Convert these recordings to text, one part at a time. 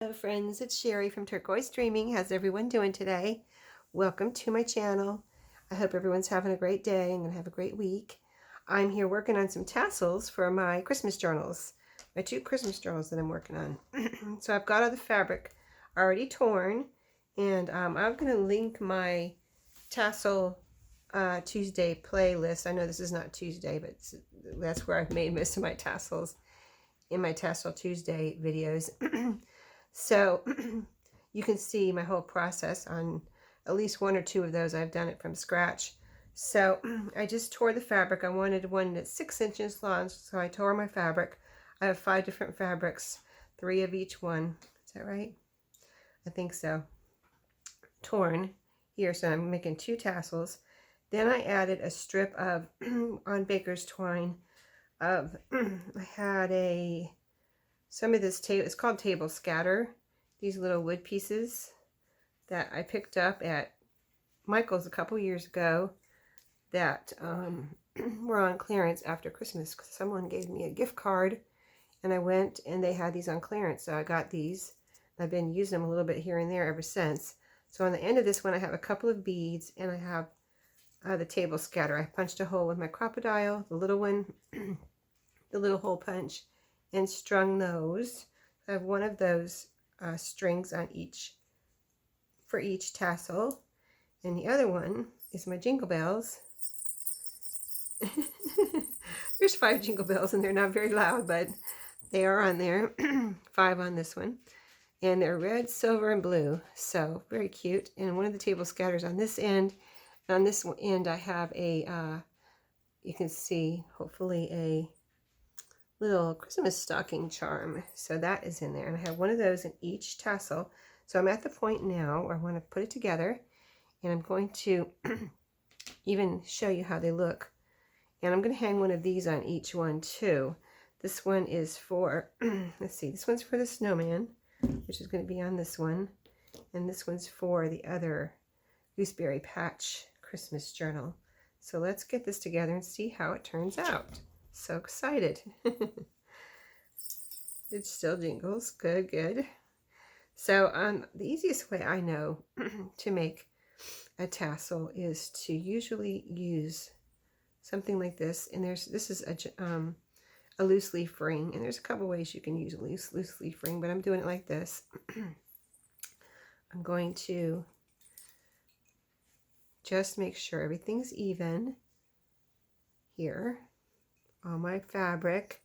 Hello friends, it's Sherry from Turquoise Dreaming. How's everyone doing today? Welcome to my channel. I hope everyone's having a great day and gonna have a great week. I'm here working on some tassels for my Christmas journals, my 2 Christmas journals that I'm working on. So I've got all the fabric already torn, and I'm gonna link my tassel Tuesday playlist. I know this is not Tuesday, but that's where I've made most of my tassels in my Tassel Tuesday videos. So you can see my whole process on at least 1 or 2 of those. I've done it from scratch. So I just tore the fabric. I wanted one that's 6 inches long, so I tore my fabric. I have 5 different fabrics, 3 of each one. Is that right? I think so. Torn here, so I'm making 2 tassels. Then I added a strip of on baker's twine of I had some of this table, it's called table scatter, these little wood pieces that I picked up at Michael's a couple years ago that were on clearance after Christmas because someone gave me a gift card and I went and they had these on clearance, so I got these. I've been using them a little bit here and there ever since. So on the end of this one I have a couple of beads and I have the table scatter. I punched a hole with my crocodile, the little one, the little hole punch, and strung those. I have one of those strings on each for each tassel, and the other one is my jingle bells. There's 5 jingle bells and they're not very loud, but they are on there. 5 on this one, and they're red, silver, and blue, so very cute. And one of the table scatters on this end, and on this end I have a you can see hopefully a little Christmas stocking charm, so that is in there, and I have one of those in each tassel. So I'm at the point now where I want to put it together, and I'm going to even show you how they look, and I'm going to hang one of these on each one too. This one is for let's see, this one's for the snowman, which is going to be on this one, and this one's for the other gooseberry patch Christmas journal. So let's get this together and see how it turns out. So excited. It still jingles. Good, good. So the easiest way I know to make a tassel is to usually use something like this. And this is a loose leaf ring, and there's a couple ways you can use a loose leaf ring, but I'm doing it like this. I'm going to just make sure everything's even here. All my fabric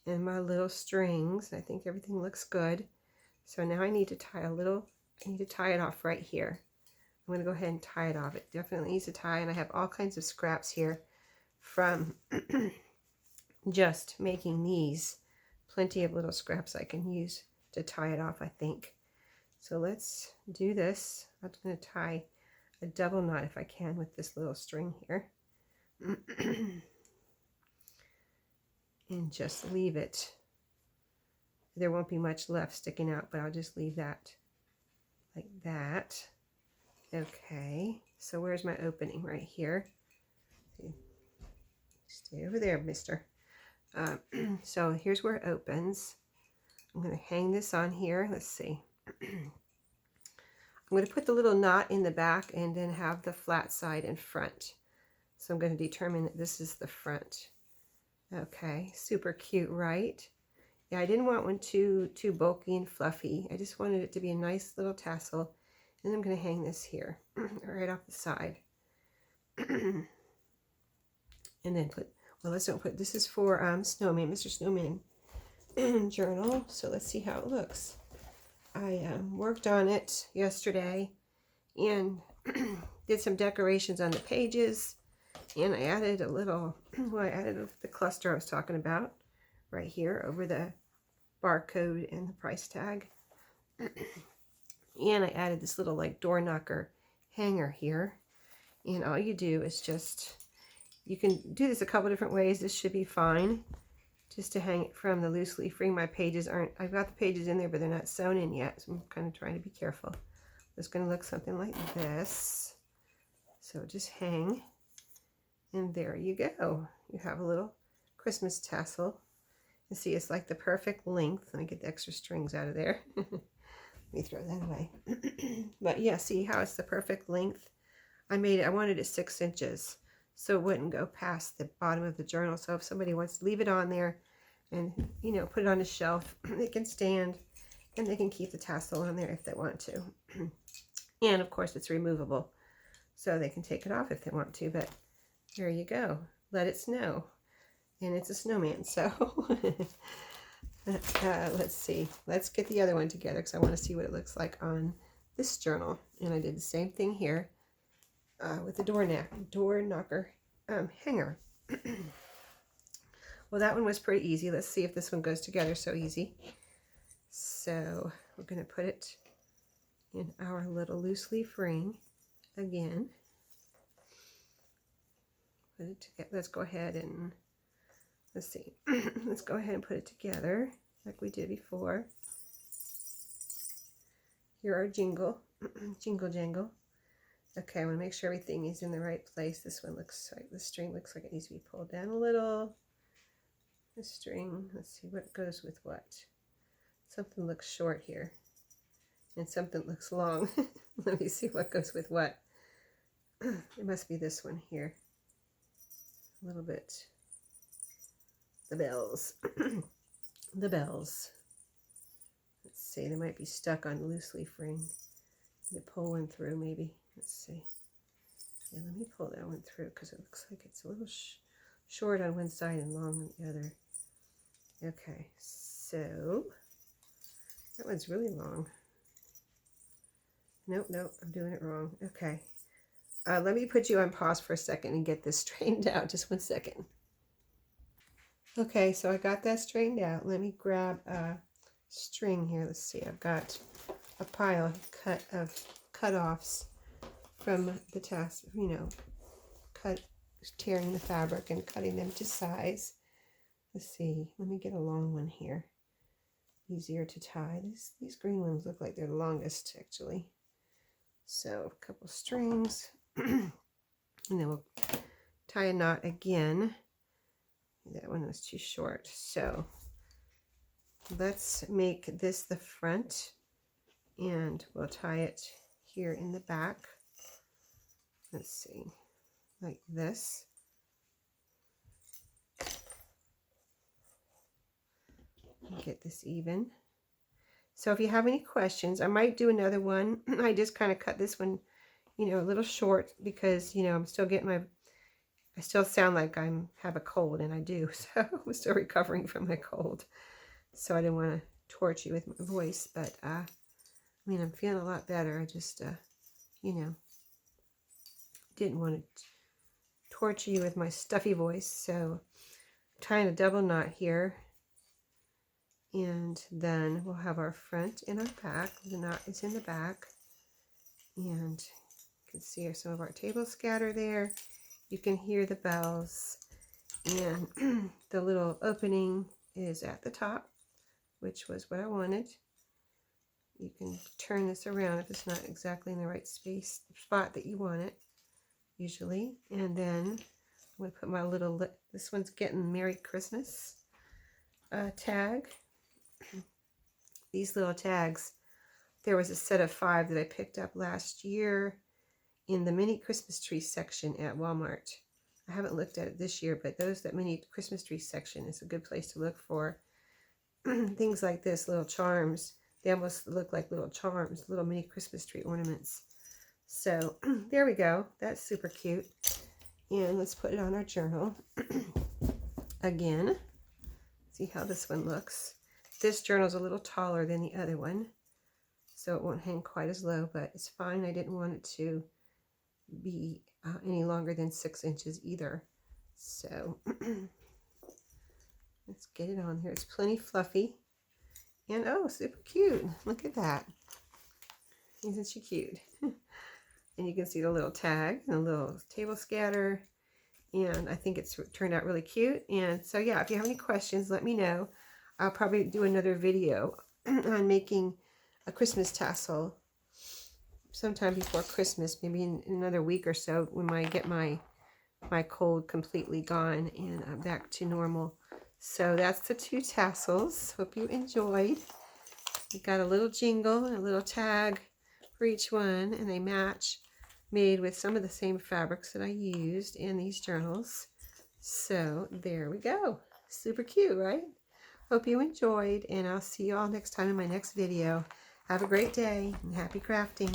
and my little strings. I think everything looks good. So now I need to tie it off right here. I'm going to go ahead and tie it off. It definitely needs to tie, and I have all kinds of scraps here from just making these. Plenty of little scraps I can use to tie it off, I think. So let's do this. I'm going to tie a double knot if I can with this little string here. And just leave it. There won't be much left sticking out, but I'll just leave that like that. Okay, so where's my opening? Right here. Stay over there, mister. So here's where it opens. I'm going to hang this on here. Let's see. I'm going to put the little knot in the back and then have the flat side in front. So I'm going to determine that this is the front. Okay, super cute, right? Yeah, I didn't want one too bulky and fluffy. I just wanted it to be a nice little tassel. And I'm going to hang this here, right off the side. And then this is for Snowman, Mr. Snowman journal. So let's see how it looks. I worked on it yesterday and did some decorations on the pages. And I added a little, I added the cluster I was talking about right here over the barcode and the price tag. And I added this little like door knocker hanger here. And all you do is you can do this a couple different ways. This should be fine just to hang it from the loose leaf ring. My pages I've got the pages in there, but they're not sewn in yet. So I'm kind of trying to be careful. It's going to look something like this. So just hang. And there you go. You have a little Christmas tassel. You see, it's like the perfect length. Let me get the extra strings out of there. Let me throw that away. But yeah, see how it's the perfect length? I wanted it 6 inches so it wouldn't go past the bottom of the journal. So if somebody wants to leave it on there and, you know, put it on a shelf, it can stand and they can keep the tassel on there if they want to. And of course it's removable, so they can take it off if they want to, but here you go. Let it snow. And it's a snowman, so let's see. Let's get the other one together because I want to see what it looks like on this journal. And I did the same thing here with the door knocker hanger. Well, that one was pretty easy. Let's see if this one goes together so easy. So we're going to put it in our little loose leaf ring again. Put it together. Let's go ahead and let's see. Let's go ahead and put it together like we did before. Here our jingle, jingle jangle. Okay, I want to make sure everything is in the right place. This one looks like the string looks like it needs to be pulled down a little. The string, let's see what goes with what. Something looks short here, and something looks long. Let me see what goes with what. It must be this one here. A little bit. The bells. The bells. Let's see, they might be stuck on the loose leaf ring. You pull one through maybe. Let's see. Yeah, let me pull that one through because it looks like it's a little short on one side and long on the other. Okay, so that one's really long. Nope, I'm doing it wrong. Okay. Let me put you on pause for a second and get this straightened out. Just 1 second. Okay, so I got that straightened out. Let me grab a string here. Let's see. I've got a pile of cut-offs from the tassel, you know, tearing the fabric and cutting them to size. Let's see. Let me get a long one here. Easier to tie. These green ones look like they're the longest, actually. So a couple strings, and then we'll tie a knot again. That one was too short. So let's make this the front, and we'll tie it here in the back. Let's see, like this. Get this even. So if you have any questions, I might do another one. I just kind of cut this one, you know, a little short because, you know, I'm still getting I still sound like I have a cold, and I do. So I'm still recovering from my cold. So I didn't want to torture you with my voice, but I mean, I'm feeling a lot better. I just, you know, didn't want to torture you with my stuffy voice. So I'm tying a double knot here. And then we'll have our front and our back. The knot is in the back. And you can see some of our table scatter there. You can hear the bells. And the little opening is at the top, which was what I wanted. You can turn this around if it's not exactly in the right spot that you want it, usually. And then I'm going to put my little, this one's getting Merry Christmas tag. These little tags, there was a set of 5 that I picked up last year in the mini Christmas tree section at Walmart. I haven't looked at it this year, but that mini Christmas tree section is a good place to look for things like this, little charms. They almost look like little charms, little mini Christmas tree ornaments. So there we go. That's super cute. And let's put it on our journal. Again, see how this one looks. This journal is a little taller than the other one, so it won't hang quite as low, but it's fine. I didn't want it to be any longer than 6 inches either. So let's get it on here. It's plenty fluffy. And oh, super cute. Look at that. Isn't she cute? And you can see the little tag and the little table scatter. And I think it's turned out really cute. And so yeah, if you have any questions, let me know. I'll probably do another video on making a Christmas tassel sometime before Christmas, maybe in another week or so, when I get my cold completely gone and I'm back to normal. So that's the 2 tassels. Hope you enjoyed. You've got a little jingle and a little tag for each one, and they match, made with some of the same fabrics that I used in these journals. So there we go. Super cute, right? Hope you enjoyed, and I'll see you all next time in my next video. Have a great day and happy crafting.